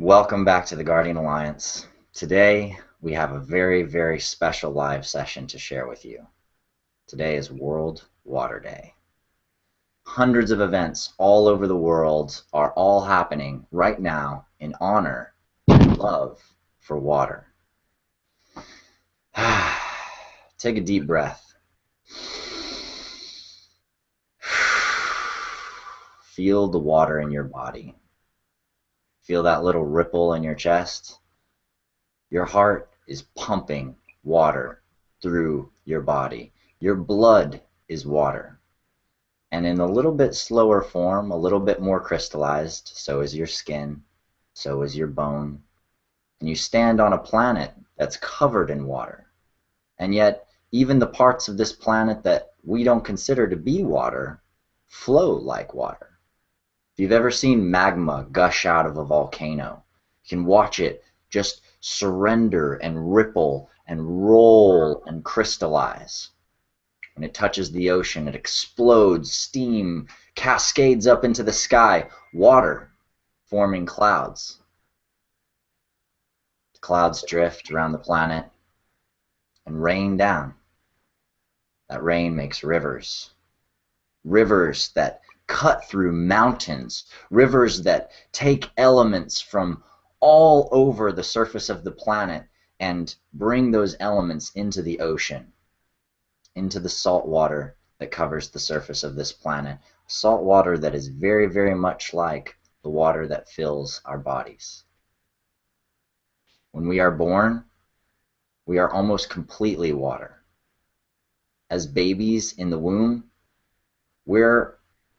Welcome back to the Guardian Alliance. Today we have a very, very special live session to share with you. Today is World Water Day. Hundreds of events all over the world are all happening right now in honor and love for water. Take a deep breath. Feel the water in your body. Feel that little ripple in your chest. Your heart is pumping water through your body. Your blood is water. And in a little bit slower form, a little bit more crystallized, so is your skin, so is your bone. And you stand on a planet that's covered in water. And yet, even the parts of this planet that we don't consider to be water flow like water. If you've ever seen magma gush out of a volcano, you can watch it just surrender and ripple and roll and crystallize. When it touches the ocean, it explodes, steam cascades up into the sky, water forming clouds. The clouds drift around the planet and rain down. That rain makes rivers. Rivers that cut through mountains. Rivers that take elements from all over the surface of the planet and bring those elements into the ocean, into the salt water that covers the surface of this planet. Salt water that is very, very much like the water that fills our bodies. When we are born, we are almost completely water. As babies in the womb, we're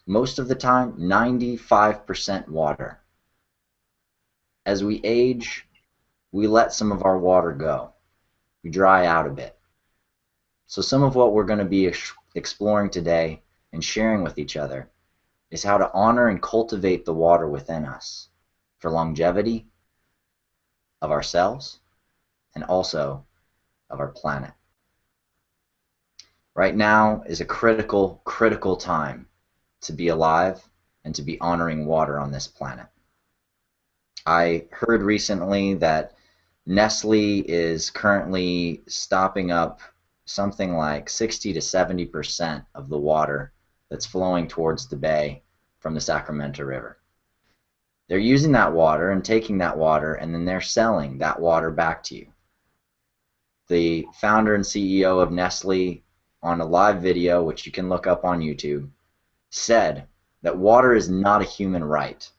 most of the time 95% water. As we age, we let some of our water go. We dry out a bit. So some of what we're going to be exploring today and sharing with each other is how to honor and cultivate the water within us for longevity of ourselves and also of our planet. Right now is a critical, critical time to be alive and to be honoring water on this planet. I heard recently that Nestle is currently stopping up something like 60 to 70% of the water that's flowing towards the bay from the Sacramento River. They're using that water and taking that water, and then they're selling that water back to you. The founder and CEO of Nestle, on a live video, which you can look up on YouTube, said that water is not a human right.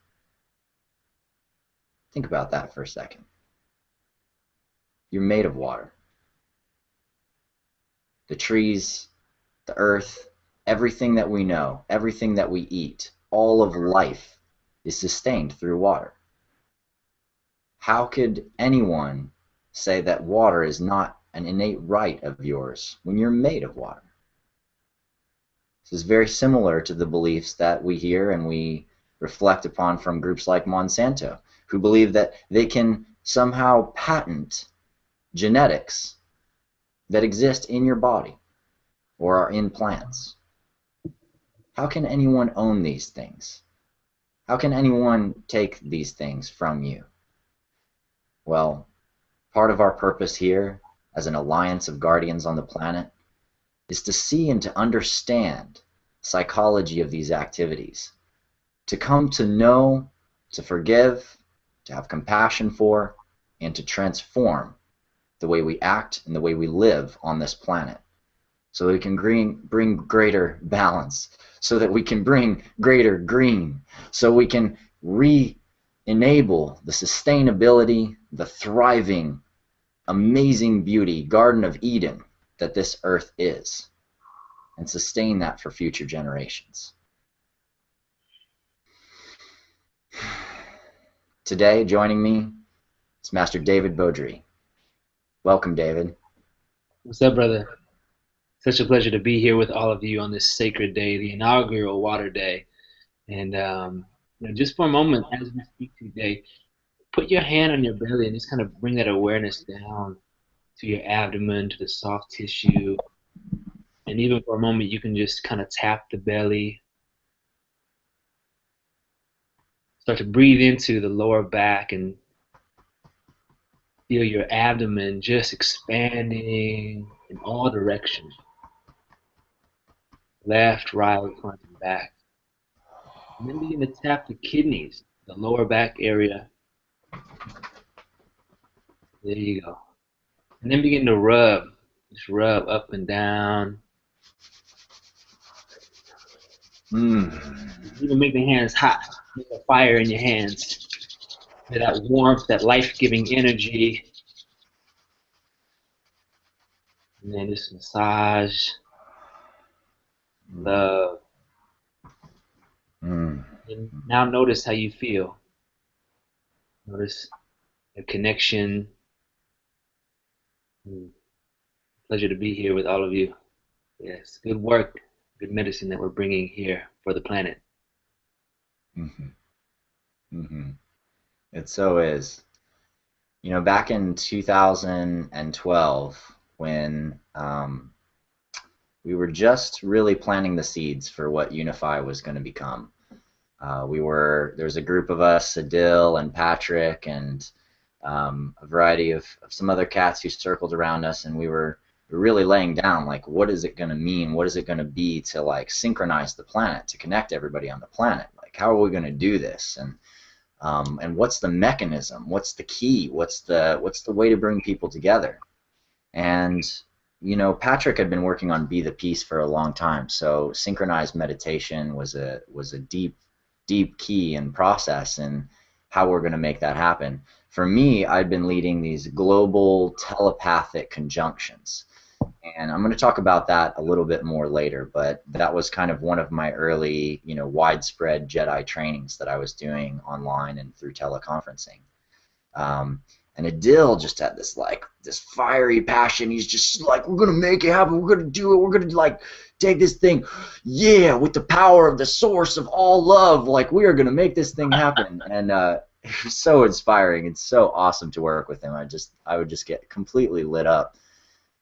Think about that for a second. You're made of water. The trees, the earth, everything that we know, everything that we eat, all of life is sustained through water. How could anyone say that water is not an innate right of yours when you're made of water? This is very similar to the beliefs that we hear and we reflect upon from groups like Monsanto, who believe that they can somehow patent genetics that exist in your body or are in plants. How can anyone own these things? How can anyone take these things from you? Well, part of our purpose here as an alliance of guardians on the planet is to see and to understand psychology of these activities, to come to know, to forgive, to have compassion for, and to transform the way we act and the way we live on this planet, so that we can bring greater balance, so that we can bring greater green, so we can re-enable the sustainability, the thriving, amazing beauty, Garden of Eden that this earth is, and sustain that for future generations. Today, joining me is Master David Beaudry. Welcome, David. What's up, brother? Such a pleasure to be here with all of you on this sacred day, the inaugural Water Day. And just for a moment, as we speak today, put your hand on your belly and just kind of bring that awareness down to your abdomen, to the soft tissue. And even for a moment, you can just kind of tap the belly, start to breathe into the lower back and Feel your abdomen just expanding in all directions, left, right, front, and back. And then begin to tap the kidneys, the lower back area. There you go. And then begin to rub. Just rub up and down. Even make the hands hot. Make a fire in your hands. Feel that warmth, that life-giving energy. And then just massage, love. Mm. And now notice how you feel. Notice the connection. Pleasure to be here with all of you. Yes, good work, good medicine that we're bringing here for the planet. Mm-hmm. Mm-hmm. It so is. You know, back in 2012, when we were just really planting the seeds for what UNIFY was going to become. There was a group of us, Adil and Patrick, and a variety of some other cats who circled around us, and we were really laying down, like, what is it going to mean? What is it going to be to, like, synchronize the planet, to connect everybody on the planet? Like, how are we going to do this? And what's the mechanism? What's the key? What's the way to bring people together? And you know, Patrick had been working on Be the Peace for a long time, so synchronized meditation was a deep key and process in how we're going to make that happen. For me, I'd been leading these global telepathic conjunctions, and I'm going to talk about that a little bit more later, but that was kind of one of my early, you know, widespread Jedi trainings that I was doing online and through teleconferencing. Um, and Adil just had this fiery passion. He's just like, we're gonna make it happen. We're gonna do it. We're gonna like take this thing, yeah, with the power of the source of all love. Like we are gonna make this thing happen. And it was so inspiring. It's so awesome to work with him. I would just get completely lit up.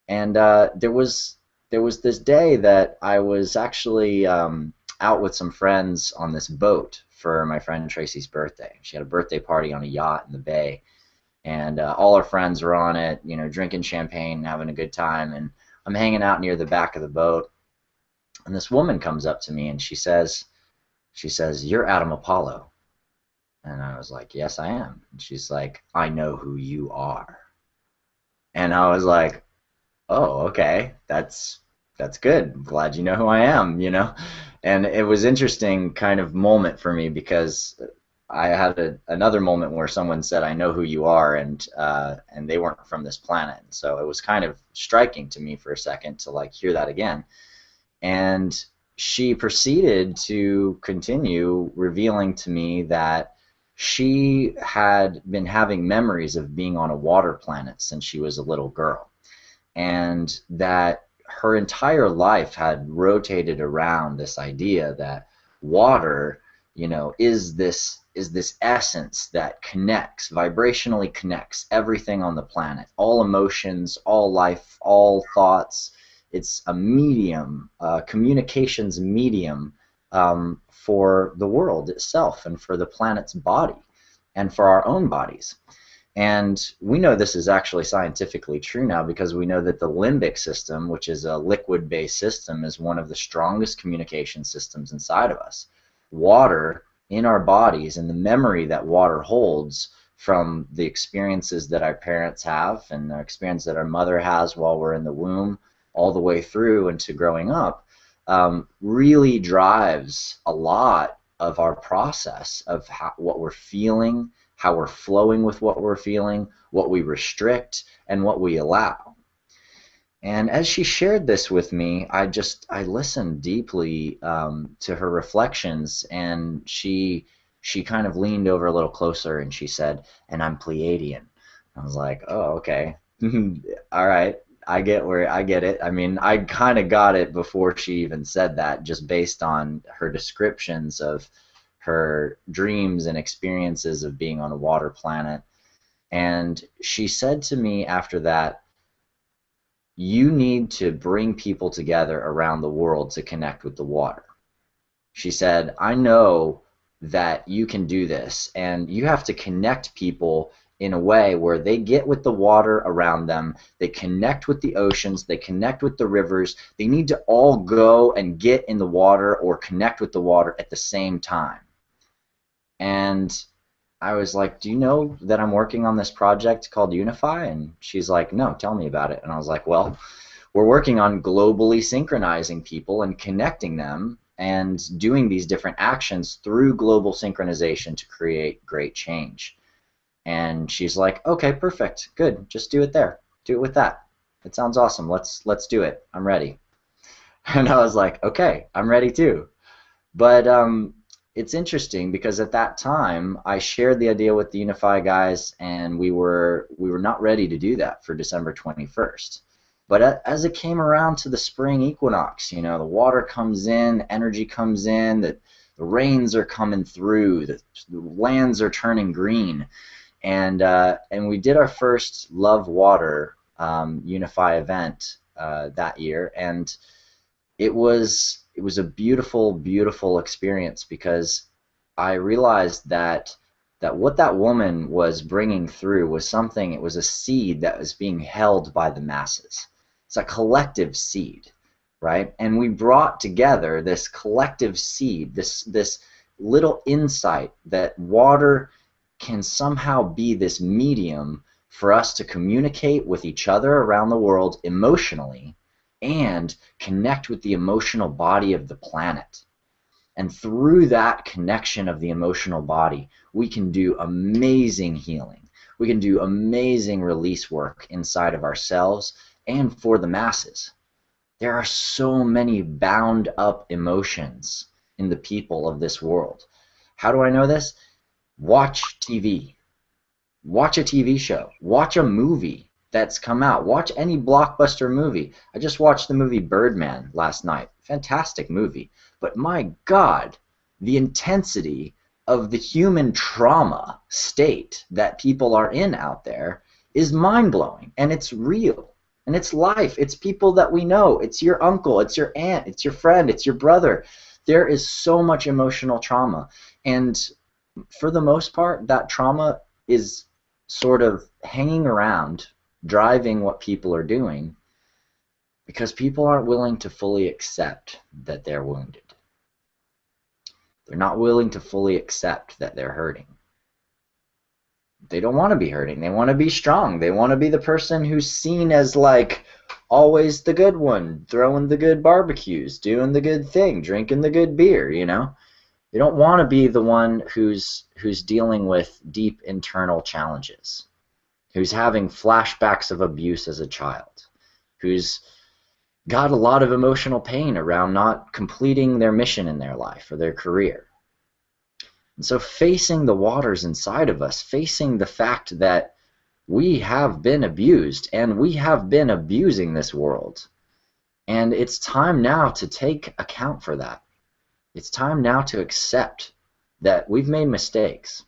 And there was this day that I was actually out with some friends on this boat for my friend Tracy's birthday. She had a birthday party on a yacht in the bay, and all our friends were on it, you know, drinking champagne, having a good time. And I'm hanging out near the back of the boat, and this woman comes up to me and she says, "You're Adam Apollo." And I was like, "Yes, I am." And she's like, "I know who you are." And I was like, "Oh, okay, that's good. I'm glad you know who I am, you know." And it was interesting kind of moment for me because I had another moment where someone said, "I know who you are," and they weren't from this planet. And so it was kind of striking to me for a second to like hear that again. And she proceeded to continue revealing to me that she had been having memories of being on a water planet since she was a little girl, and that her entire life had rotated around this idea that water, you know, is this essence that connects, vibrationally connects everything on the planet, all emotions, all life, all thoughts. It's a medium, a communications medium, for the world itself and for the planet's body and for our own bodies. And we know this is actually scientifically true now because we know that the limbic system, which is a liquid-based system, is one of the strongest communication systems inside of us. Water in our bodies and the memory that water holds from the experiences that our parents have and the experience that our mother has while we're in the womb all the way through into growing up, really drives a lot of our process of what we're feeling, how we're flowing with what we're feeling, what we restrict, and what we allow. And as she shared this with me, I listened deeply to her reflections, and she kind of leaned over a little closer and she said, "And I'm Pleiadian." I was like, "Oh, okay, all right." I get it. I mean, I kind of got it before she even said that, just based on her descriptions of her dreams and experiences of being on a water planet. And she said to me after that, "You need to bring people together around the world to connect with the water." She said, "I know that you can do this, and you have to connect people in a way where they get with the water around them, they connect with the oceans, they connect with the rivers. They need to all go and get in the water or connect with the water at the same time. And I was like, do you know that I'm working on this project called UNIFY? And she's like, no, tell me about it. And I was like, well, we're working on globally synchronizing people and connecting them and doing these different actions through global synchronization to create great change. And she's like, okay, perfect, good, just do it there, do it with that. It sounds awesome. Let's do it. I'm ready. And I was like, okay, I'm ready too. But it's interesting because at that time I shared the idea with the UNIFY guys, and we were not ready to do that for December 21st. But as it came around to the spring equinox, you know, the water comes in, energy comes in, the rains are coming through, the lands are turning green, and we did our first Love Water UNIFY event that year, and it was a beautiful, beautiful experience because I realized that what that woman was bringing through was something. It was a seed that was being held by the masses. It's a collective seed, right? And we brought together this collective seed, this little insight that water can somehow be this medium for us to communicate with each other around the world emotionally and connect with the emotional body of the planet. And through that connection of the emotional body, we can do amazing healing. We can do amazing release work inside of ourselves and for the masses. There are so many bound up emotions in the people of this world. How do I know this? Watch TV. Watch a TV show. Watch a movie that's come out. Watch any blockbuster movie. I just watched the movie Birdman last night. Fantastic movie. But my God, the intensity of the human trauma state that people are in out there is mind-blowing. And it's real. And it's life. It's people that we know. It's your uncle. It's your aunt. It's your friend. It's your brother. There is so much emotional trauma. And for the most part, that trauma is sort of hanging around, driving what people are doing, because people aren't willing to fully accept that they're wounded. They're not willing to fully accept that they're hurting. They don't want to be hurting. They want to be strong. They want to be the person who's seen as like always the good one, throwing the good barbecues, doing the good thing, drinking the good beer, you know? They don't want to be the one who's dealing with deep internal challenges, who's having flashbacks of abuse as a child, who's got a lot of emotional pain around not completing their mission in their life or their career. And so facing the waters inside of us, facing the fact that we have been abused and we have been abusing this world, and it's time now to take account for that. It's time now to accept that we've made mistakes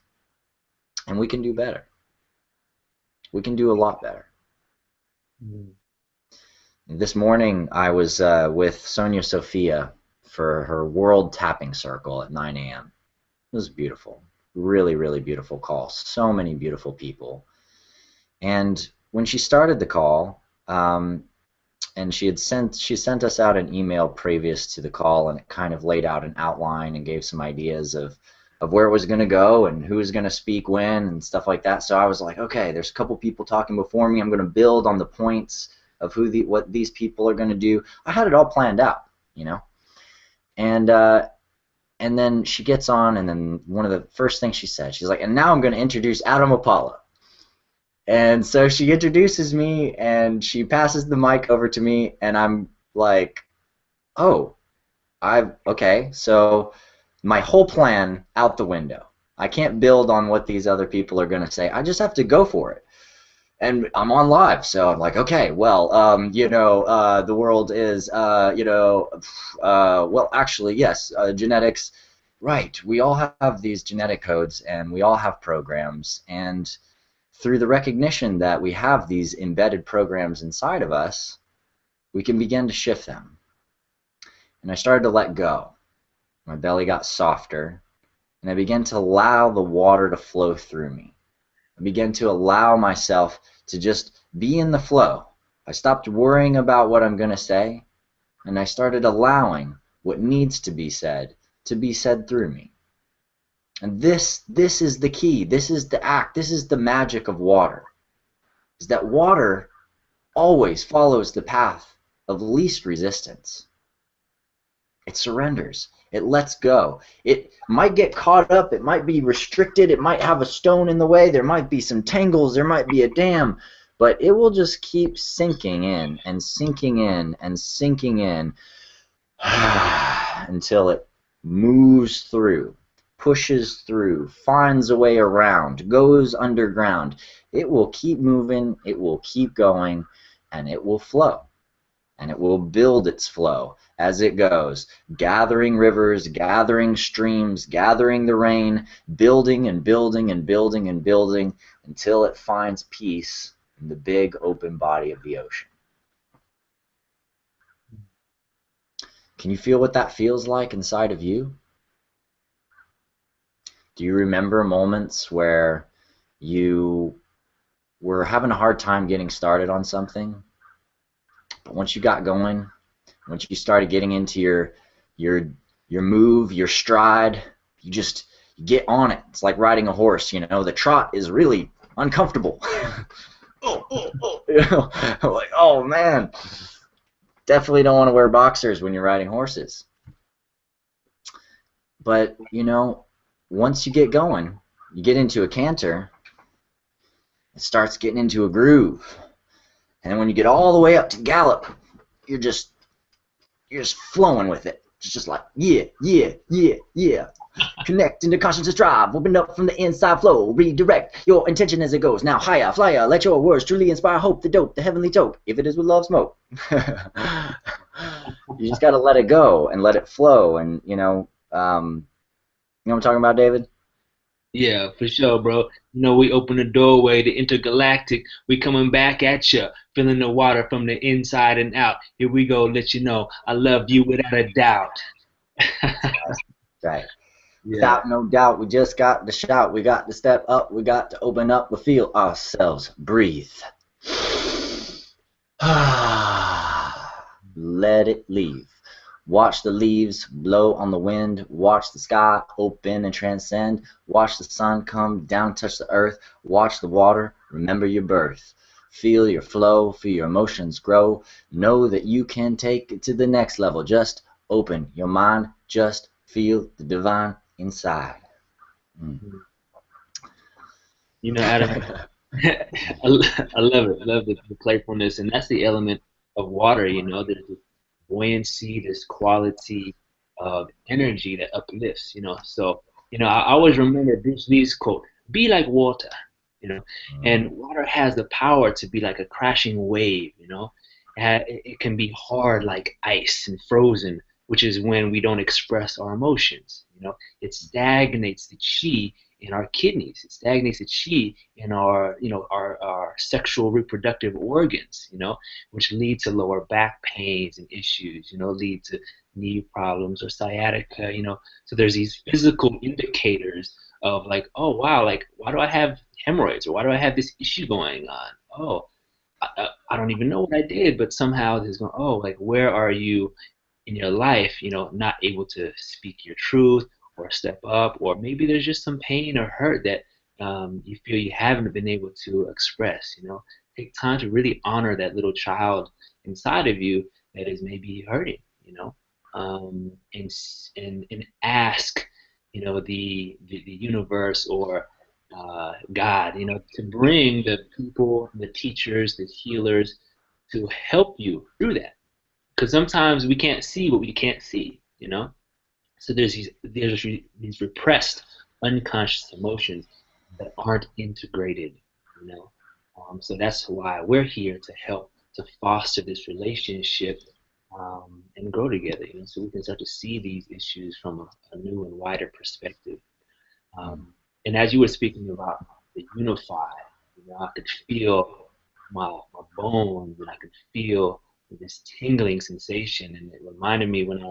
and we can do better. We can do a lot better. Mm. This morning I was with Sonia Sophia for her World Tapping Circle at 9 a.m. It was beautiful. Really, really beautiful call. So many beautiful people. And when she started the call, and she sent us out an email previous to the call, and it kind of laid out an outline and gave some ideas of where it was going to go and who was going to speak when and stuff like that. So I was like, okay, there's a couple people talking before me. I'm going to build on the points of what these people are going to do. I had it all planned out, you know. And then she gets on, and then one of the first things she said, she's like, and now I'm going to introduce Adam Apollo. And so she introduces me, and she passes the mic over to me, and I'm like, oh, okay, so my whole plan out the window. I can't build on what these other people are going to say. I just have to go for it. And I'm on live, so I'm like, okay, well, you know, the world is, you know, well, actually, yes, genetics, right. We all have these genetic codes, and we all have programs, and through the recognition that we have these embedded programs inside of us, we can begin to shift them. And I started to let go. My belly got softer, and I began to allow the water to flow through me. I began to allow myself to just be in the flow. I stopped worrying about what I'm going to say, and I started allowing what needs to be said through me. And this is the key. This is the act. This is the magic of water. Is that water always follows the path of least resistance. It surrenders. It lets go. It might get caught up. It might be restricted. It might have a stone in the way. There might be some tangles. There might be a dam. But it will just keep sinking in and sinking in and sinking in until it moves through, pushes through, finds a way around, goes underground. It will keep moving. It will keep going. And it will flow. And it will build its flow as it goes, gathering rivers, gathering streams, gathering the rain, building and building and building and building until it finds peace in the big open body of the ocean. Can you feel what that feels like inside of you? Do you remember moments where you were having a hard time getting started on something, but once you got going, once you started getting into your move, your stride, you get on it. It's like riding a horse, you know. The trot is really uncomfortable. You know, like, oh man, definitely don't want to wear boxers when you're riding horses. But you know, once you get going, you get into a canter, it starts getting into a groove. And then when you get all the way up to gallop, you're just flowing with it. It's just like, yeah, yeah, yeah, yeah. Connect into conscious drive. Open up from the inside flow. Redirect your intention as it goes. Now higher, flyer. Let your words truly inspire hope, the dope, the heavenly tope. If it is with love, smoke. You just got to let it go and let it flow. And, you know what I'm talking about, David? Yeah, for sure, bro. You know, we open the doorway to intergalactic. We coming back at you, feeling the water from the inside and out. Here we go, let you know I love you without a doubt. Right. Yeah. Without no doubt, we just got to shout. We got to step up. We got to open up. We feel ourselves. Breathe. Let it leave. Watch the leaves blow on the wind. Watch the sky open and transcend. Watch the sun come down, touch the earth. Watch the water. Remember your birth. Feel your flow. Feel your emotions grow. Know that you can take it to the next level. Just open your mind. Just feel the divine inside. Mm. You know, Adam, I love it. I love the playfulness, and that's the element of water. You know, there's this buoyancy, this quality of energy that uplifts. You know, so I always remember Bruce Lee's quote: "Be like water." You know, and water has the power to be like a crashing wave. You know, it can be hard like ice and frozen, which is when we don't express our emotions. You know, it stagnates the chi in our kidneys. It stagnates the chi in our, our sexual reproductive organs, which lead to lower back pains and issues, lead to knee problems or sciatica, So there's these physical indicators of like, oh wow, like why do I have hemorrhoids or why do I have this issue going on? Oh, I don't even know what I did, but somehow there's going, oh, like where are you in your life, not able to speak your truth or step up, or maybe there's just some pain or hurt that you feel you haven't been able to express. Take time to really honor that little child inside of you that is maybe hurting. And ask, the universe or God, to bring the people, the teachers, the healers to help you through that because sometimes we can't see what we can't see. So there's these repressed unconscious emotions that aren't integrated, you know. So that's why we're here to help to foster this relationship and grow together, so we can start to see these issues from a new and wider perspective. And as you were speaking about the unify, I could feel my bones and I could feel this tingling sensation. And it reminded me when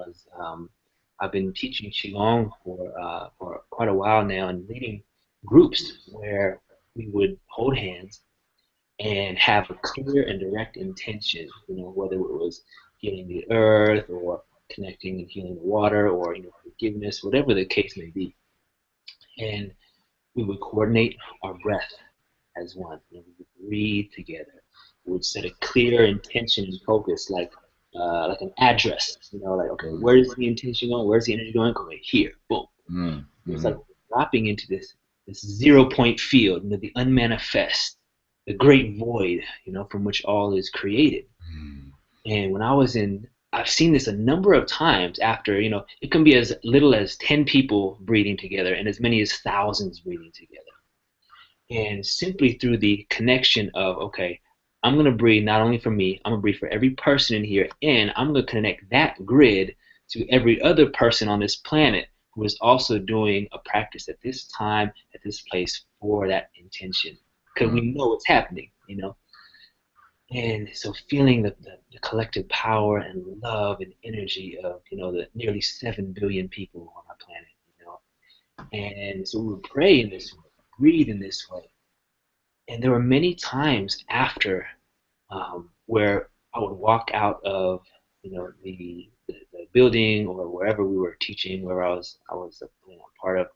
I've been teaching Qigong for quite a while now and leading groups where we would hold hands and have a clear and direct intention, whether it was healing the earth or connecting and healing the water or, forgiveness, whatever the case may be. And we would coordinate our breath as one. We would breathe together. We would set a clear intention and focus, like an address. Like, okay, Mm, where's the intention going? Where's the energy going? Okay, here, boom. mm, It was like mhm, dropping into this 0 point field, the unmanifest, the great void, from which all is created. mm, And I've seen this a number of times after, it can be as little as 10 people breathing together and as many as thousands breathing together. And simply through the connection of, okay, I'm going to breathe not only for me, I'm going to breathe for every person in here, and I'm going to connect that grid to every other person on this planet who is also doing a practice at this time, at this place for that intention. Because we mm, know what's happening, And so feeling the collective power and love and energy of, the nearly 7 billion people on our planet, And so we would pray in this way, breathe in this way. And there were many times after where I would walk out of the building or wherever we were teaching, where I was part of,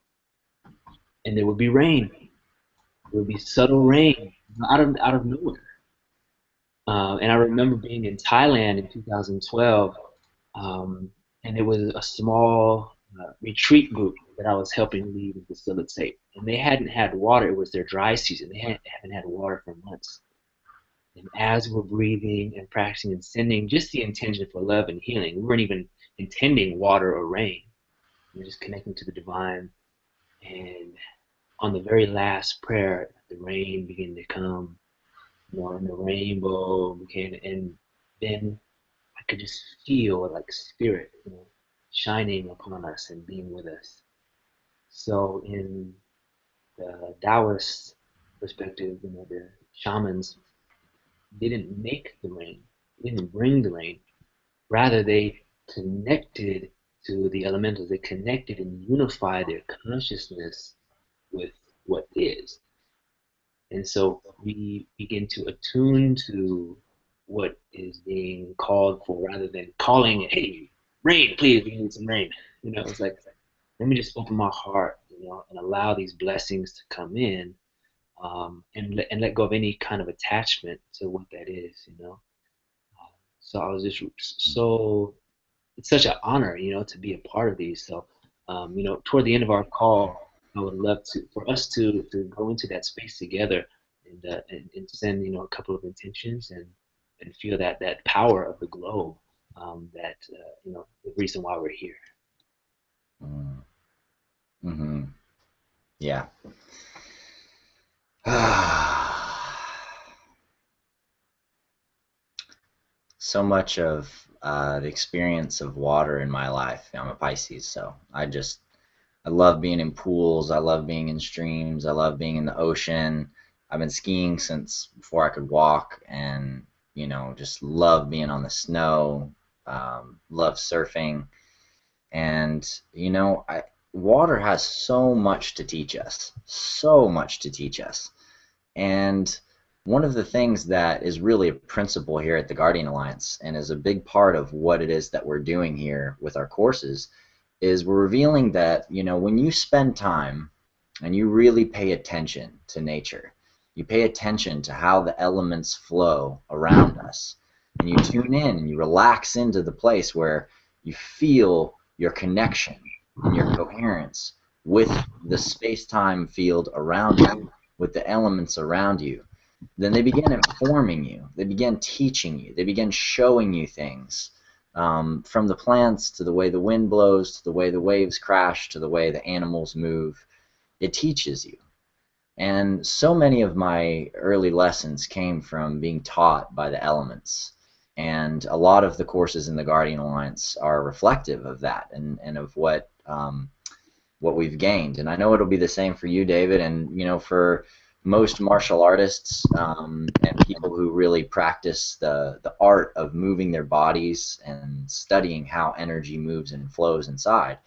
and there would be rain. There would be subtle rain out of nowhere. And I remember being in Thailand in 2012, um, and it was a small retreat group that I was helping lead and facilitate. And they hadn't had water; it was their dry season. They haven't had water for months. And as we're breathing and practicing and sending just the intention for love and healing, we weren't even intending water or rain. We were just connecting to the divine. And on the very last prayer, the rain began to come, and the rainbow began, and then I could just feel like spirit, shining upon us and being with us. So in the Taoist perspective, the shamans didn't make the rain, didn't bring the rain. Rather, they connected to the elementals. They connected and unified their consciousness with what is. And so we begin to attune to what is being called for rather than calling it, hey, rain, please, we need some rain. It's like, let me just open my heart, and allow these blessings to come in, and let go of any kind of. To what that is. So I was just so it's such an honor, to be a part of these. So, toward the end of our call, I would love for us to go into that space together and send, a couple of intentions and feel that power of the globe, that the reason why we're here. mm, mhm. Yeah. So much of the experience of water in my life. I'm a Pisces, so I love being in pools. I love being in streams. I love being in the ocean. I've been skiing since before I could walk, and just love being on the snow. Love surfing, and water has so much to teach us. So much to teach us. And one of the things that is really a principle here at the Guardian Alliance and is a big part of what it is that we're doing here with our courses is we're revealing that, when you spend time and you really pay attention to nature, you pay attention to how the elements flow around us, and you tune in and you relax into the place where you feel your connection and your coherence with the space-time field around you, with the elements around you, then they begin informing you. They begin teaching you. They begin showing you things, from the plants to the way the wind blows, to the way the waves crash, to the way the animals move. It teaches you. And so many of my early lessons came from being taught by the elements. And a lot of the courses in the Guardian Alliance are reflective of that, and of what we've gained. And I know it'll be the same for you, David, and for most martial artists, and people who really practice the art of moving their bodies and studying how energy moves and flows inside.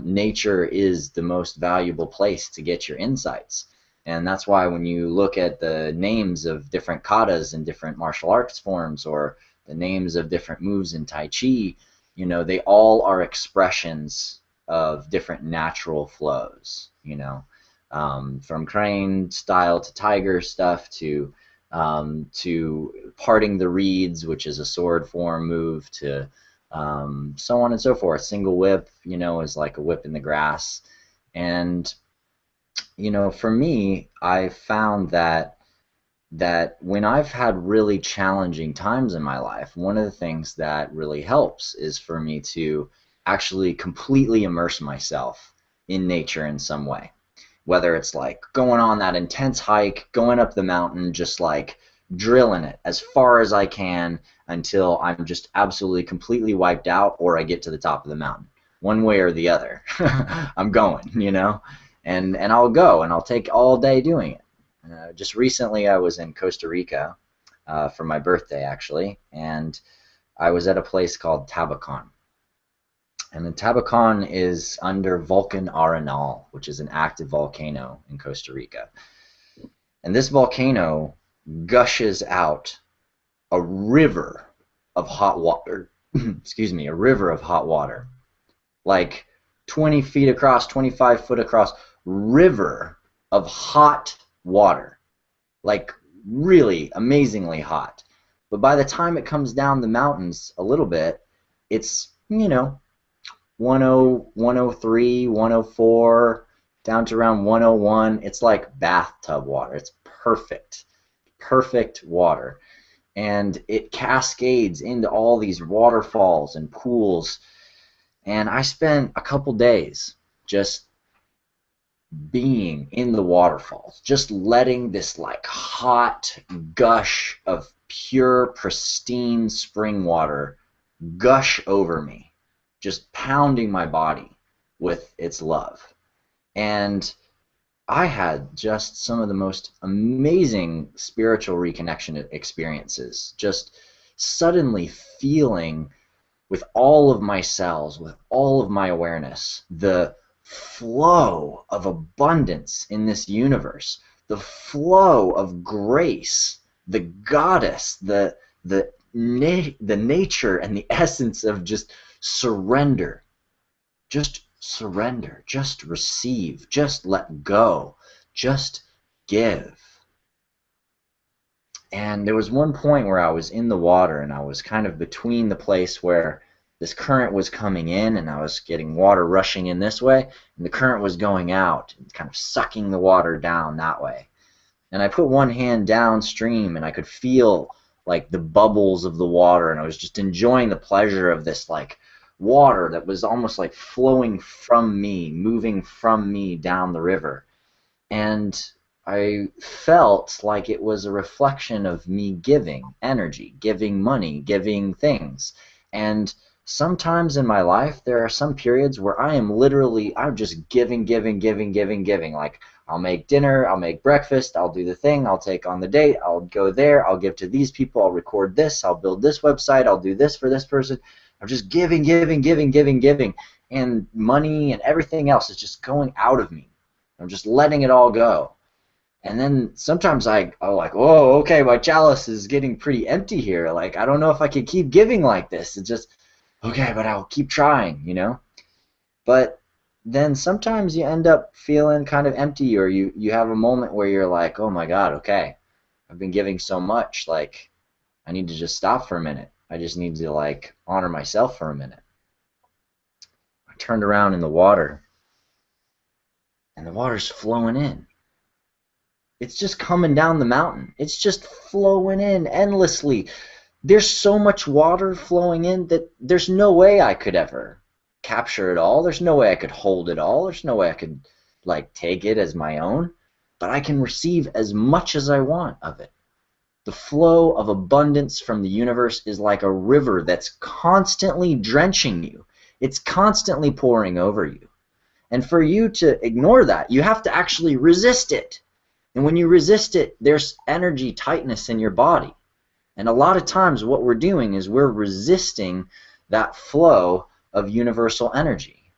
Nature is the most valuable place to get your insights. And that's why when you look at the names of different katas in different martial arts forms, or the names of different moves in Tai Chi, you know, they all are expressions of different natural flows, you know, from crane style to tiger stuff to parting the reeds, which is a sword form move, to so on and so forth. Single whip, you know, is like a whip in the grass. And, you know, for me, I found that when I've had really challenging times in my life, one of the things that really helps is for me to actually completely immerse myself in nature in some way. Whether it's like going on that intense hike, going up the mountain, just like drilling it as far as I can until I'm just absolutely completely wiped out, or I get to the top of the mountain. One way or the other. I'm going, you know? And I'll go and I'll take all day doing it. Just recently, I was in Costa Rica for my birthday, actually, and I was at a place called Tabacon. And the Tabacon is under Volcan Arenal, which is an active volcano in Costa Rica. And this volcano gushes out a river of hot water. Excuse me, a river of hot water. Like 20 feet across, 25-foot across, river of hot water. Like really amazingly hot. But by the time it comes down the mountains a little bit, it's, you know, 103, 104, down to around 101. It's like bathtub water. It's perfect, perfect water. And it cascades into all these waterfalls and pools. And I spent a couple days just being in the waterfalls, just letting this like hot gush of pure, pristine spring water gush over me, just pounding my body with its love. And I had just some of the most amazing spiritual reconnection experiences, just suddenly feeling with all of my cells, with all of my awareness, the flow of abundance in this universe, the flow of grace, the goddess, the nature and the essence of just surrender. Just surrender, just receive, just let go, just give. And there was one point where I was in the water and I was kind of between the place where this current was coming in and I was getting water rushing in this way, and the current was going out and kind of sucking the water down that way. And I put one hand downstream and I could feel like the bubbles of the water, and I was just enjoying the pleasure of this like water that was almost like flowing from me, moving from me down the river. And I felt like it was a reflection of me giving energy, giving money, giving things. And sometimes in my life, there are some periods where I'm just giving, giving, giving, giving, giving. Like, I'll make dinner, I'll make breakfast, I'll do the thing, I'll take on the date, I'll go there, I'll give to these people, I'll record this, I'll build this website, I'll do this for this person. I'm just giving, giving, giving, giving, giving. And money and everything else is just going out of me. I'm just letting it all go. And then sometimes I'm like, oh, okay, my chalice is getting pretty empty here. Like, I don't know if I can keep giving like this. It's just, okay, but I'll keep trying, you know? But then sometimes you end up feeling kind of empty, or you have a moment where you're like, oh my God, okay, I've been giving so much, like, I need to just stop for a minute. I just need to, like, honor myself for a minute. I turned around in the water, and the water's flowing in. It's just coming down the mountain. It's just flowing in endlessly. There's so much water flowing in that there's no way I could ever capture it all. There's no way I could hold it all. There's no way I could, like, take it as my own. But I can receive as much as I want of it. The flow of abundance from the universe is like a river that's constantly drenching you. It's constantly pouring over you. And for you to ignore that, you have to actually resist it. And when you resist it, there's energy tightness in your body. And a lot of times what we're doing is we're resisting that flow of universal energy.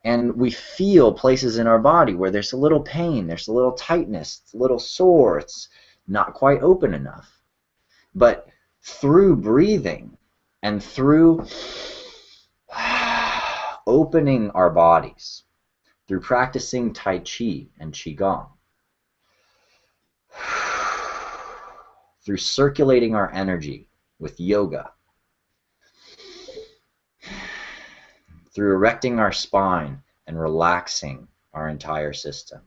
And we feel places in our body where there's a little pain, there's a little tightness, it's a little sore, it's not quite open enough. But through breathing and through opening our bodies, through practicing Tai Chi and Qigong, through circulating our energy with yoga, through erecting our spine and relaxing our entire system,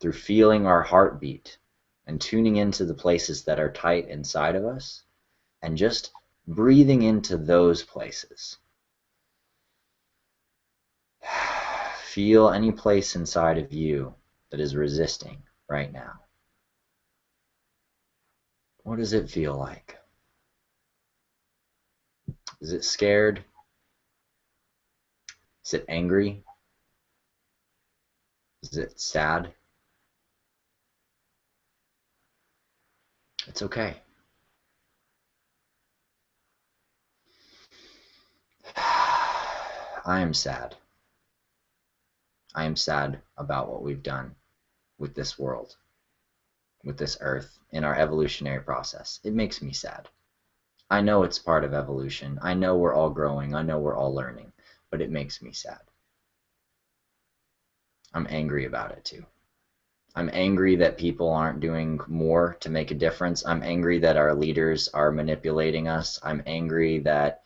through feeling our heartbeat and tuning into the places that are tight inside of us and just breathing into those places. Feel any place inside of you that is resisting right now. What does it feel like? Is it scared? Is it angry? Is it sad? It's okay. I am sad. I am sad about what we've done with this world, with this earth, in our evolutionary process. It makes me sad. I know it's part of evolution. I know we're all growing. I know we're all learning, but it makes me sad. I'm angry about it too. I'm angry that people aren't doing more to make a difference. I'm angry that our leaders are manipulating us. I'm angry that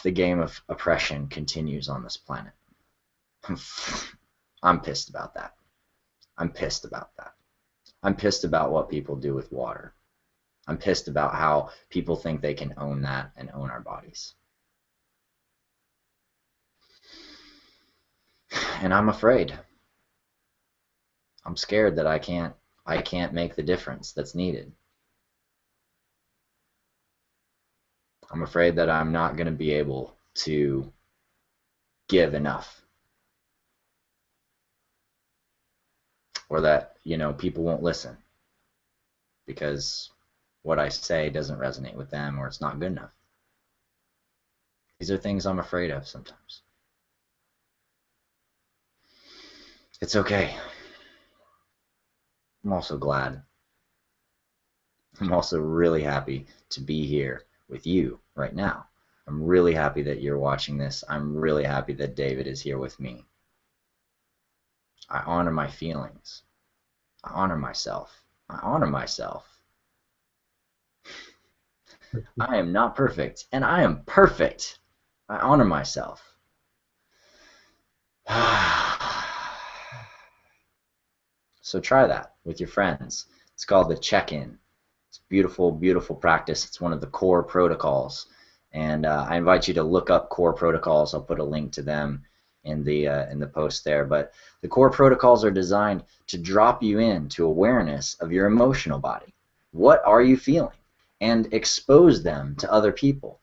the game of oppression continues on this planet. I'm pissed about that. I'm pissed about that. I'm pissed about what people do with water. I'm pissed about how people think they can own that and own our bodies. And I'm afraid. I'm scared that I can't make the difference that's needed. I'm afraid that I'm not going to be able to give enough. Or that, people won't listen because what I say doesn't resonate with them or it's not good enough. These are things I'm afraid of sometimes. It's okay. I'm also glad. I'm also really happy to be here with you right now. I'm really happy that you're watching this. I'm really happy that David is here with me. I honor my feelings. I honor myself. I honor myself. I am not perfect, and I am perfect. I honor myself. So try that with your friends. It's called the check-in. It's a beautiful, beautiful practice. It's one of the core protocols. And I invite you to look up core protocols. I'll put a link to them in the post there. But the core protocols are designed to drop you into awareness of your emotional body. What are you feeling? And expose them to other people.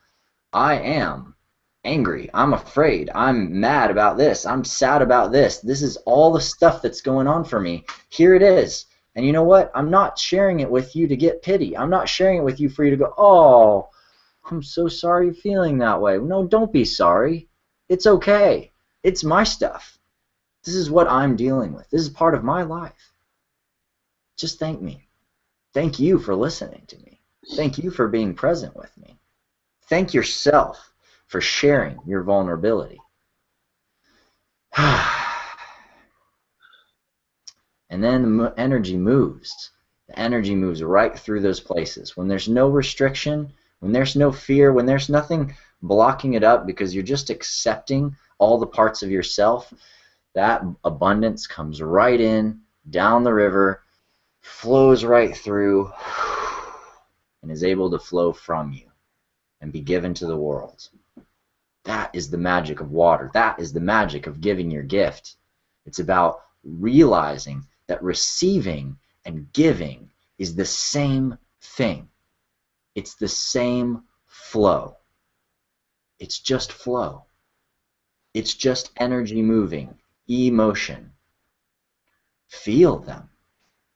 I am angry. I'm afraid. I'm mad about this. I'm sad about this. This is all the stuff that's going on for me. Here it is. And you know what? I'm not sharing it with you to get pity. I'm not sharing it with you for you to go, oh, I'm so sorry you're feeling that way. No, don't be sorry. It's okay. It's my stuff. This is what I'm dealing with. This is part of my life. Just thank me. Thank you for listening to me. Thank you for being present with me. Thank yourself for sharing your vulnerability. And then the energy moves. The energy moves right through those places. When there's no restriction, when there's no fear, when there's nothing blocking it up because you're just accepting all the parts of yourself, that abundance comes right in, down the river, flows right through, and is able to flow from you and be given to the world. That is the magic of water. That is the magic of giving your gift. It's about realizing that receiving and giving is the same thing. It's the same flow. It's just flow. It's just energy moving, emotion. Feel them.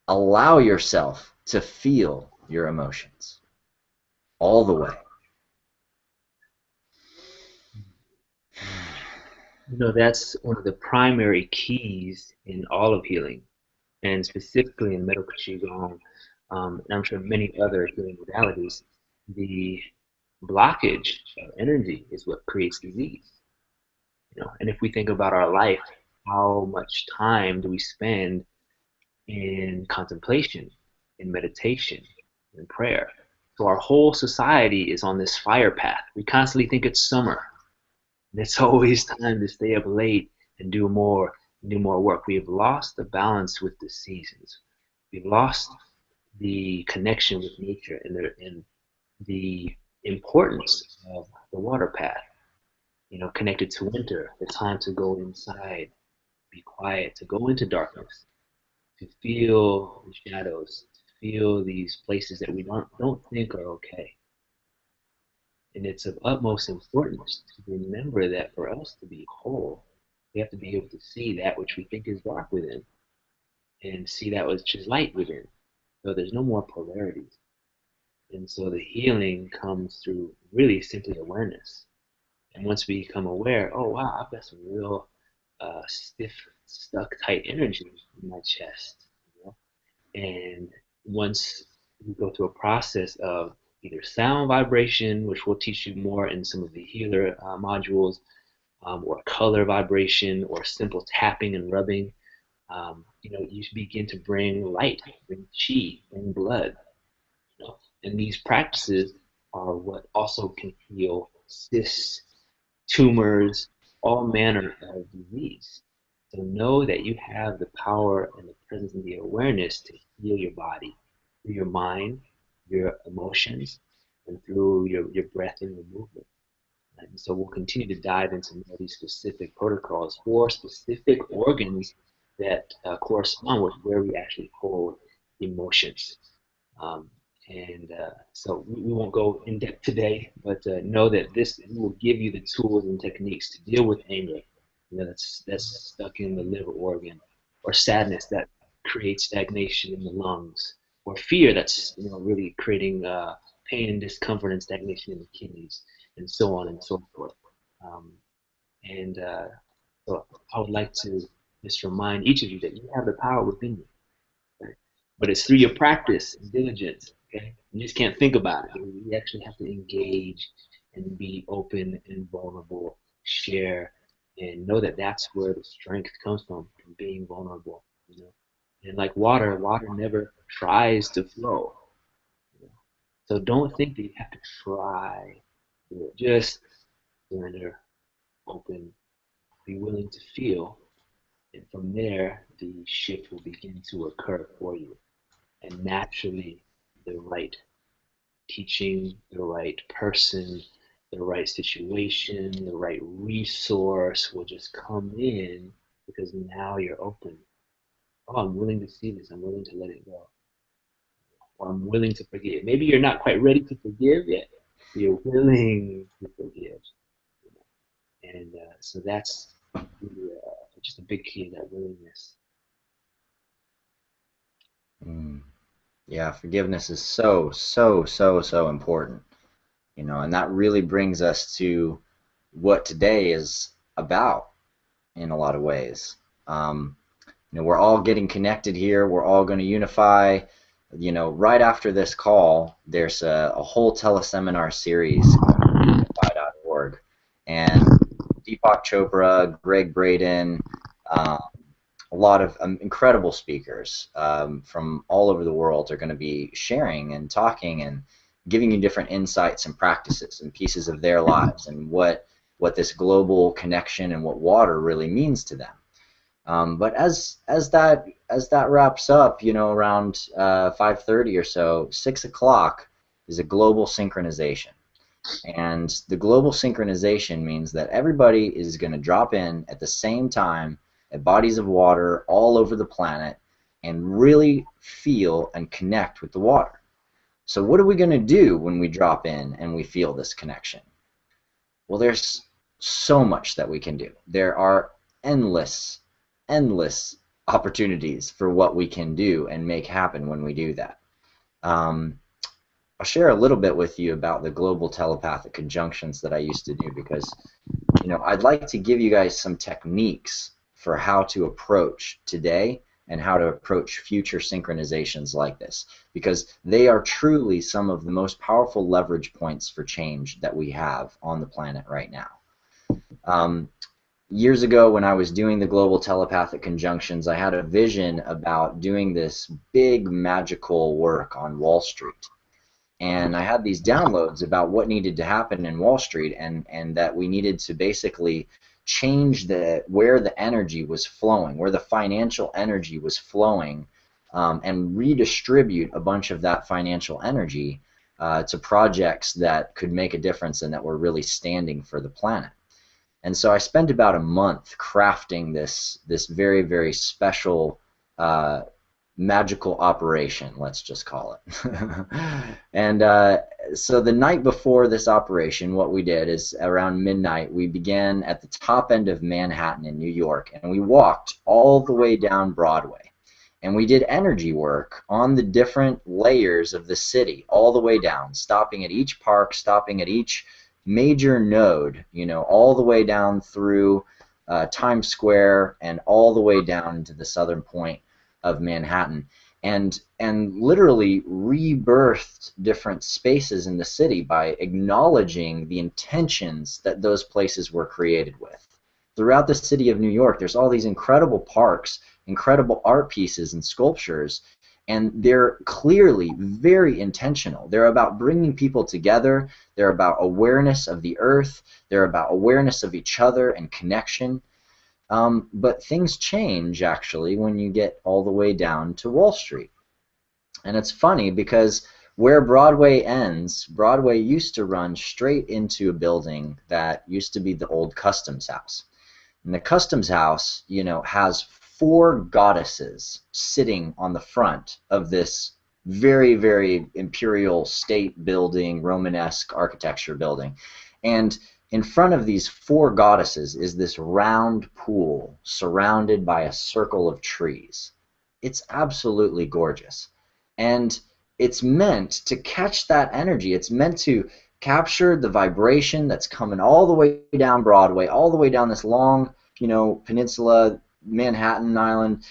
Allow yourself to feel your emotions all the way. That's one of the primary keys in all of healing, and specifically in medical qigong, and I'm sure many other healing modalities. The blockage of energy is what creates disease. And if we think about our life, how much time do we spend in contemplation, in meditation, in prayer? So our whole society is on this fire path. We constantly think it's summer, and it's always time to stay up late and do more work. We have lost the balance with the seasons. We've lost the connection with nature and the importance of the water path, connected to winter, the time to go inside, be quiet, to go into darkness, to feel the shadows, to feel these places that we don't think are okay. And it's of utmost importance to remember that for us to be whole, we have to be able to see that which we think is dark within and see that which is light within. So there's no more polarities. And so the healing comes through really simply awareness. And once we become aware, oh wow, I've got some real stiff, stuck, tight energy in my chest. And once you go through a process of either sound vibration, which we'll teach you more in some of the healer modules, or color vibration, or simple tapping and rubbing, you begin to bring light, bring chi, bring blood. And these practices are what also can heal cysts, tumors, all manner of disease. So know that you have the power and the presence and the awareness to heal your body through your mind, your emotions, and through your breath and your movement. And so we'll continue to dive into more of these specific protocols for specific organs that correspond with where we actually hold emotions. Um, and so we won't go in depth today, but know that this will give you the tools and techniques to deal with anger, that's stuck in the liver organ, or sadness that creates stagnation in the lungs, or fear that's really creating pain and discomfort and stagnation in the kidneys, and so on and so forth. Um, and so I would like to just remind each of you that you have the power within you. Right? But it's through your practice and diligence. Okay, you just can't think about it. You actually have to engage and be open and vulnerable, share, and know that that's where the strength comes from being vulnerable. And like water, water never tries to flow. You know? So don't think that you have to try. Just surrender, open, be willing to feel, and from there, the shift will begin to occur for you. And naturally, the right teaching, the right person, the right situation, the right resource will just come in because now you're open. Oh, I'm willing to see this. I'm willing to let it go. Or I'm willing to forgive. Maybe you're not quite ready to forgive yet. You're willing to forgive. And so that's just a big key of that willingness. Mm. Yeah, forgiveness is so, so, so, so important. And that really brings us to what today is about in a lot of ways. Um, we're all getting connected here. We're all going to unify. Right after this call, there's a whole teleseminar series going on unify.org. And Deepak Chopra, Greg Braden, a lot of incredible speakers from all over the world are going to be sharing and talking and giving you different insights and practices and pieces of their lives and what this global connection and what water really means to them. But as that wraps up, around 5:30 or so, 6 o'clock is a global synchronization. And the global synchronization means that everybody is going to drop in at the same time at bodies of water all over the planet and really feel and connect with the water. So what are we going to do when we drop in and we feel this connection? Well, there's so much that we can do. There are endless, endless opportunities for what we can do and make happen when we do that. I'll share a little bit with you about the global telepathic conjunctions that I used to do, because I'd like to give you guys some techniques for how to approach today and how to approach future synchronizations like this, because they are truly some of the most powerful leverage points for change that we have on the planet right now. Years ago, when I was doing the global telepathic conjunctions, I had a vision about doing this big magical work on Wall Street. And I had these downloads about what needed to happen in Wall Street, and that we needed to basically change where the energy was flowing, where the financial energy was flowing, and redistribute a bunch of that financial energy to projects that could make a difference and that were really standing for the planet. And so I spent about a month crafting this very, very special magical operation, let's just call it. And so the night before this operation, what we did is around midnight, we began at the top end of Manhattan in New York, and we walked all the way down Broadway. And we did energy work on the different layers of the city, all the way down, stopping at each park, stopping at each major node, all the way down through Times Square and all the way down to the southern point of Manhattan, and literally rebirthed different spaces in the city by acknowledging the intentions that those places were created with. Throughout the city of New York, there's all these incredible parks, incredible art pieces and sculptures, and they're clearly very intentional. They're about bringing people together. They're about awareness of the earth. They're about awareness of each other and connection. But things change, actually, when you get all the way down to Wall Street. And it's funny because where Broadway ends, Broadway used to run straight into a building that used to be the old Customs House. And the Customs House, has 4 goddesses sitting on the front of this very, very imperial state building, Romanesque architecture building. And in front of these 4 goddesses is this round pool surrounded by a circle of trees. It's absolutely gorgeous. And it's meant to catch that energy. It's meant to capture the vibration that's coming all the way down Broadway, all the way down this long, peninsula, Manhattan Island,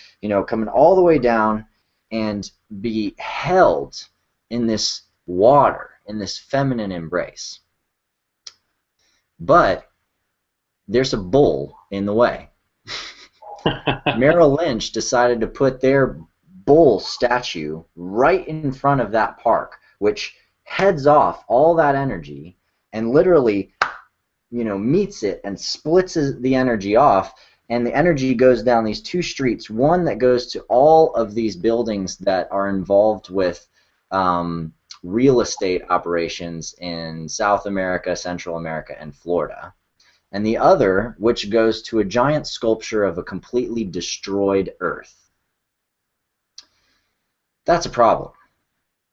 coming all the way down, and be held in this water, in this feminine embrace. But there's a bull in the way. Merrill Lynch decided to put their bull statue right in front of that park, which heads off all that energy and literally, meets it and splits the energy off. And the energy goes down these 2 streets, one that goes to all of these buildings that are involved with real estate operations in South America, Central America, and Florida. And the other, which goes to a giant sculpture of a completely destroyed Earth. That's a problem.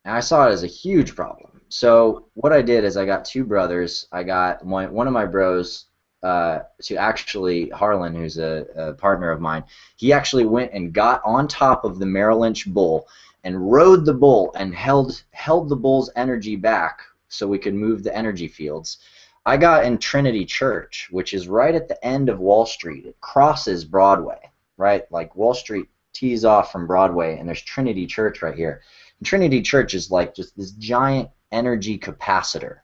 And I saw it as a huge problem. So what I did is I got 2 brothers. I got one of my bros to actually, Harlan, who's a partner of mine, he actually went and got on top of the Merrill Lynch bull and rode the bull and held the bull's energy back so we could move the energy fields. I got in Trinity Church, which is right at the end of Wall Street. It crosses Broadway, right? Like Wall Street tees off from Broadway, and there's Trinity Church right here. And Trinity Church is like just this giant energy capacitor.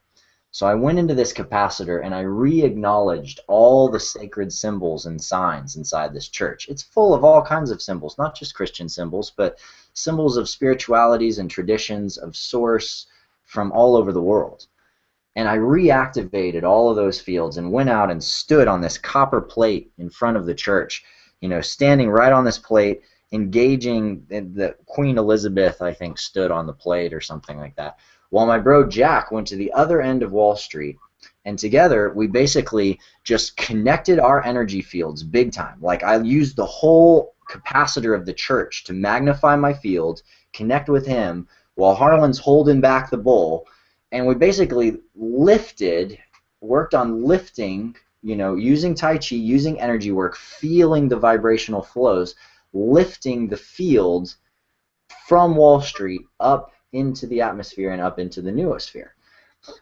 So I went into this capacitor and I re-acknowledged all the sacred symbols and signs inside this church. It's full of all kinds of symbols, not just Christian symbols, but symbols of spiritualities and traditions of source from all over the world. And I reactivated all of those fields and went out and stood on this copper plate in front of the church, standing right on this plate, engaging the Queen Elizabeth, I think, stood on the plate or something like that. While my bro Jack went to the other end of Wall Street, and together we basically just connected our energy fields big time. Like I used the whole capacitor of the church to magnify my field, connect with him, while Harlan's holding back the bull, and we basically worked on lifting, using Tai Chi, using energy work, feeling the vibrational flows, lifting the field from Wall Street up into the atmosphere and up into the noosphere.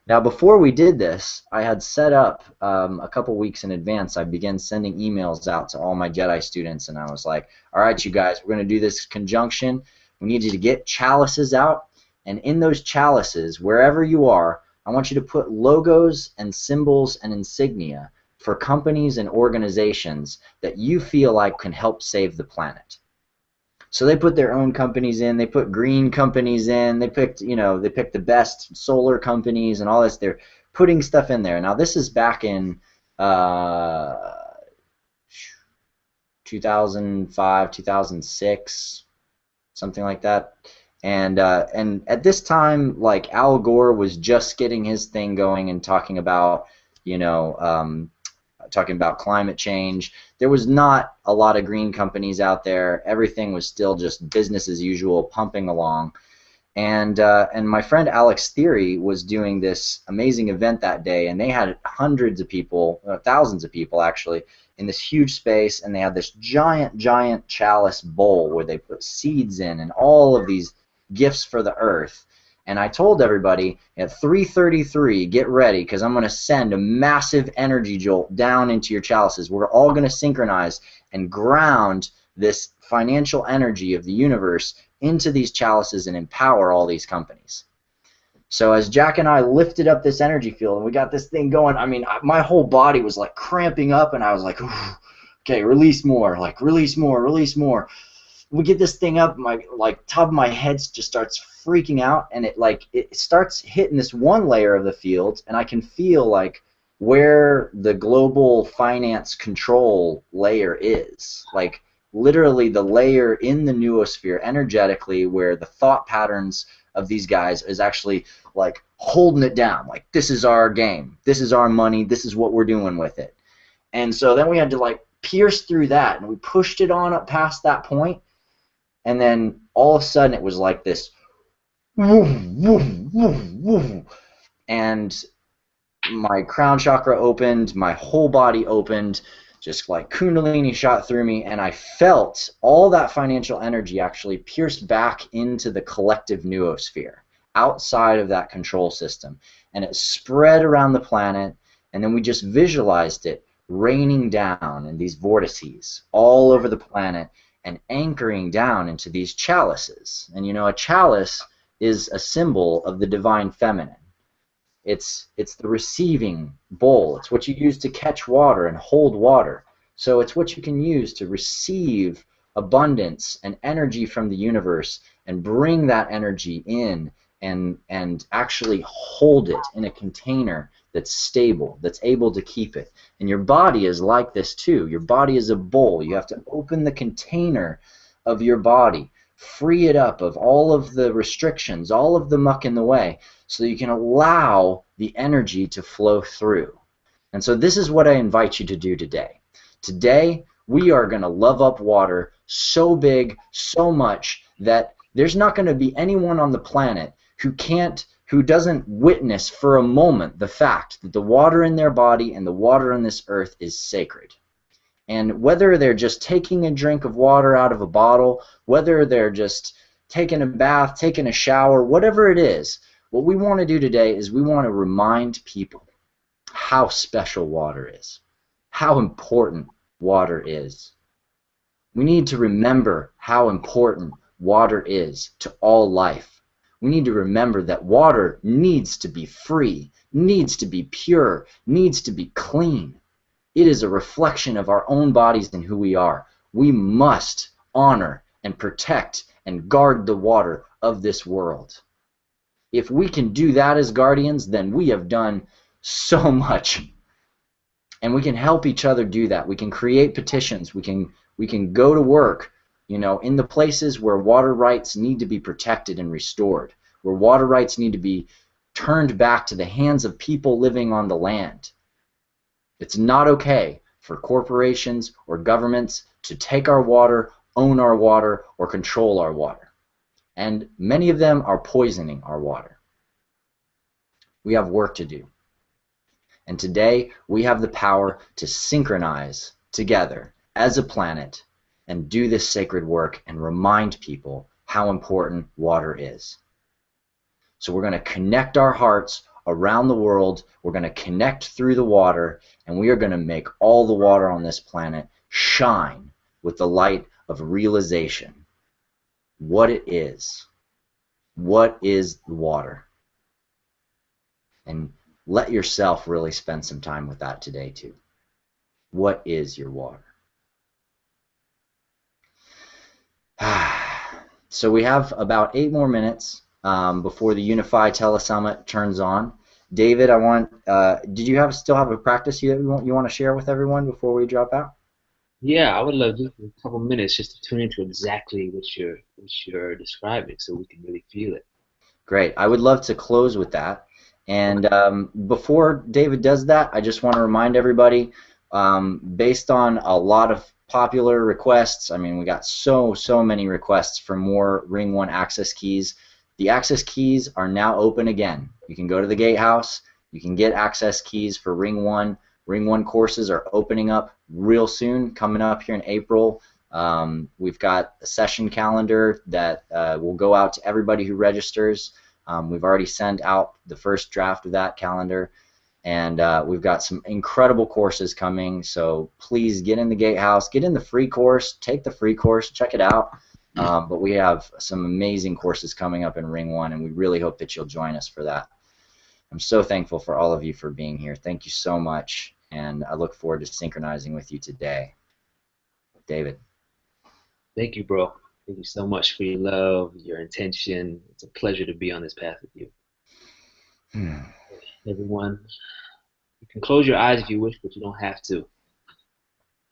Now, before we did this, I had set up a couple weeks in advance. I began sending emails out to all my Jedi students, and I was like, all right, you guys, we're going to do this conjunction. We need you to get chalices out, and in those chalices, wherever you are, I want you to put logos and symbols and insignia for companies and organizations that you feel like can help save the planet. So they put their own companies in. They put green companies in. They picked, they picked the best solar companies and all this. They're putting stuff in there. Now this is back in uh, 2005, 2006, something like that. And at this time, like Al Gore was just getting his thing going and talking about, you know, talking about climate change. There was not a lot of green companies out there. Everything was still just business as usual, pumping along. And my friend Alex Theory was doing this amazing event that day, and they had hundreds of people, thousands of people actually, in this huge space, and they had this giant chalice bowl where they put seeds in and all of these gifts for the earth. And I told everybody at 3:33, get ready, because I'm going to send a massive energy jolt down into your chalices. We're all going to synchronize and ground this financial energy of the universe into these chalices and empower all these companies. So as Jack and I lifted up this energy field and we got this thing going, I mean, my whole body was like cramping up, and I was like, okay, release more, like release more, release more. We get this thing up, my top of my head just starts freaking out, and it starts hitting this one layer of the field, and I can feel like where the global finance control layer is, like literally the layer in the noosphere energetically where the thought patterns of these guys is actually like holding it down, like this is our game, this is our money, this is what we're doing with it. And so then we had to like pierce through that, and we pushed it on up past that point. And then all of a sudden it was like this, woof, woof, woof, woof. And my crown chakra opened, my whole body opened, just like Kundalini shot through me, and I felt all that financial energy actually pierce back into the collective noosphere, outside of that control system. And it spread around the planet, and then we just visualized it raining down in these vortices all over the planet, and anchoring down into these chalices. And a chalice is a symbol of the divine feminine. It's the receiving bowl. It's what you use to catch water and hold water. So it's what you can use to receive abundance and energy from the universe and bring that energy in and actually hold it in a container that's stable, that's able to keep it. And your body is like this too. Your body is a bowl. You have to open the container of your body, free it up of all of the restrictions, all of the muck in the way, so you can allow the energy to flow through. And so this is what I invite you to do today. Today, we are going to love up water so big, so much, that there's not going to be anyone on the planet who doesn't witness for a moment the fact that the water in their body and the water on this earth is sacred. And whether they're just taking a drink of water out of a bottle, whether they're just taking a bath, taking a shower, whatever it is, what we want to do today is we want to remind people how special water is, how important water is. We need to remember how important water is to all life. We need to remember that water needs to be free, needs to be pure, needs to be clean. It is a reflection of our own bodies and who we are. We must honor and protect and guard the water of this world. If we can do that as guardians, then we have done so much. And we can help each other do that. We can create petitions. We can go to work, in the places where water rights need to be protected and restored, where water rights need to be turned back to the hands of people living on the land. It's not okay for corporations or governments to take our water, own our water, or control our water. And many of them are poisoning our water. We have work to do. And today we have the power to synchronize together as a planet and do this sacred work and remind people how important water is. So we're going to connect our hearts, around the world. We're going to connect through the water, and we are going to make all the water on this planet shine with the light of realization. What it is. What is the water? And let yourself really spend some time with that today too. What is your water? So we have about 8 more minutes before the UNIFY Telesummit turns on. David, I want. Did you still have a practice you want to share with everyone before we drop out? Yeah, I would love just a couple minutes just to tune into exactly what you're describing, so we can really feel it. Great. I would love to close with that. Okay. And before David does that, I just want to remind everybody, based on a lot of popular requests, I mean, we got so many requests for more Ring 1 access keys. The access keys are now open again. You can go to the Gatehouse. You can get access keys for Ring 1. Ring 1 courses are opening up real soon, coming up here in April. We've got a session calendar that will go out to everybody who registers. We've already sent out the first draft of that calendar, and we've got some incredible courses coming. So please get in the Gatehouse, get in the free course, take the free course, check it out. But we have some amazing courses coming up in Ring 1, and we really hope that you'll join us for that. I'm so thankful for all of you for being here. Thank you so much, and I look forward to synchronizing with you today. David. Thank you, bro. Thank you so much for your love, your intention. It's a pleasure to be on this path with you. Everyone, you can close your eyes if you wish, but you don't have to.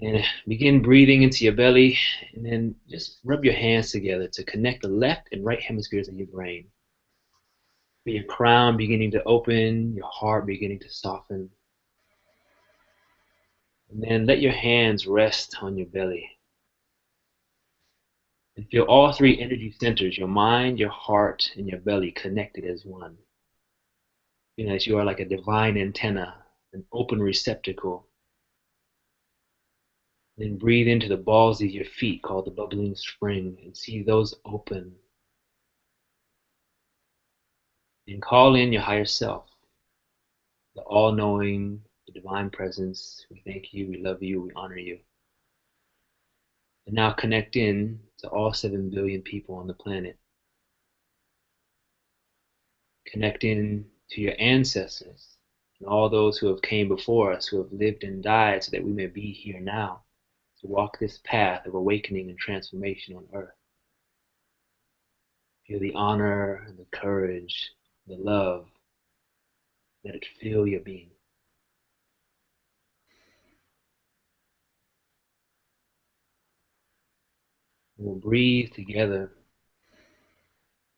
And begin breathing into your belly, and then just rub your hands together to connect the left and right hemispheres of your brain. Feel your crown beginning to open, your heart beginning to soften. And then let your hands rest on your belly. And feel all 3 energy centers, your mind, your heart, and your belly connected as one. Feeling that you are like a divine antenna, an open receptacle. Then breathe into the balls of your feet called the bubbling spring and see those open. And call in your higher self, the all-knowing, the divine presence. We thank you, we love you, we honor you. And now connect in to all 7 billion people on the planet. Connect in to your ancestors and all those who have came before us, who have lived and died so that we may be here now to walk this path of awakening and transformation on earth. Feel the honor and the courage, the love. Let it fill your being. We'll breathe together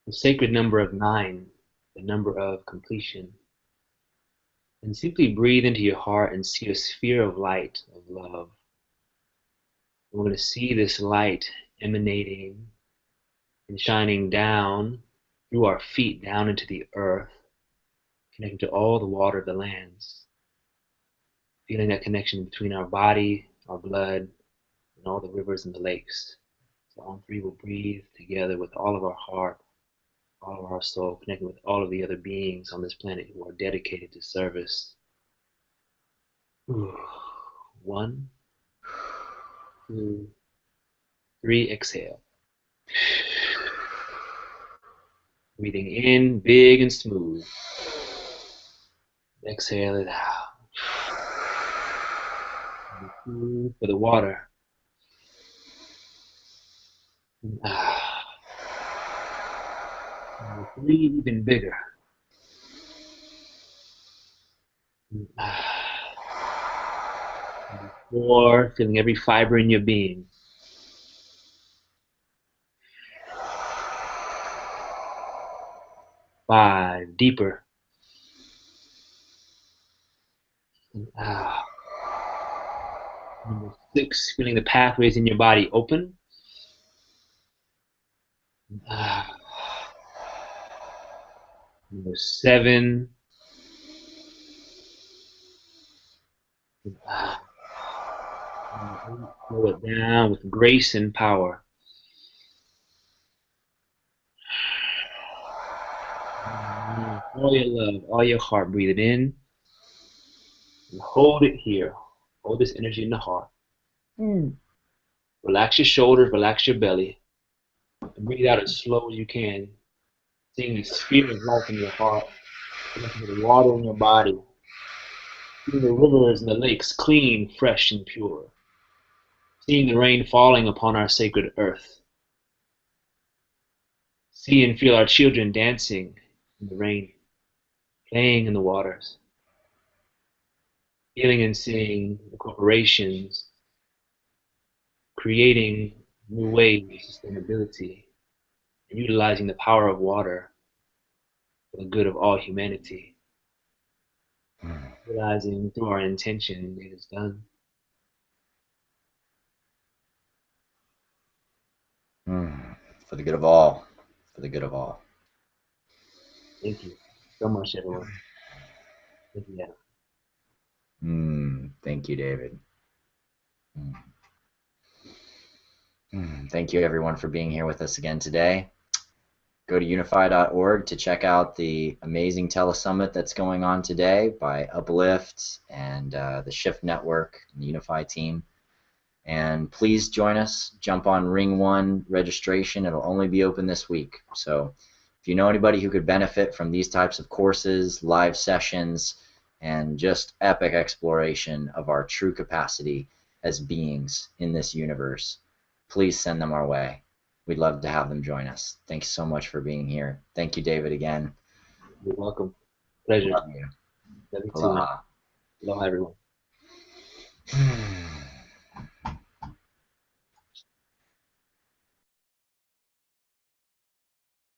the sacred number of 9, the number of completion. And simply breathe into your heart and see a sphere of light, of love. We're going to see this light emanating and shining down through our feet, down into the earth, connecting to all the water of the lands. Feeling that connection between our body, our blood, and all the rivers and the lakes. So on 3, we'll breathe together with all of our heart, all of our soul, connecting with all of the other beings on this planet who are dedicated to service. 1, 2, 3, exhale. Breathing in, big and smooth. Exhale it out. For the water. Number 3, even bigger. Number 4, feeling every fiber in your being. 5, deeper. Number 6, feeling the pathways in your body open. Number 7. Slow it down with grace and power. all your love, all your heart. Breathe it in and hold it here. Hold this energy in the heart. Relax your shoulders, relax your belly, and breathe out as slow as you can. Seeing the sphere of life in your heart, connecting to the water in your body, seeing the rivers and the lakes clean, fresh, and pure, seeing the rain falling upon our sacred earth. See and feel our children dancing in the rain, playing in the waters, feeling and seeing the corporations creating new ways of sustainability and utilizing the power of water for the good of all humanity. Realizing through our intention it is done. For the good of all. For the good of all. Thank you so much, everyone. Thank you, Adam. Thank you, David. Thank you, everyone, for being here with us again today. Go to unify.org to check out the amazing telesummit that's going on today by Uplift and the Shift Network and the Unify team. And please join us. Jump on Ring 1 registration. It'll only be open this week. So if you know anybody who could benefit from these types of courses, live sessions, and just epic exploration of our true capacity as beings in this universe, please send them our way. We'd love to have them join us. Thanks so much for being here. Thank you, David, again. You're welcome. Pleasure. Love you. Love you too. Aloha. Aloha, everyone.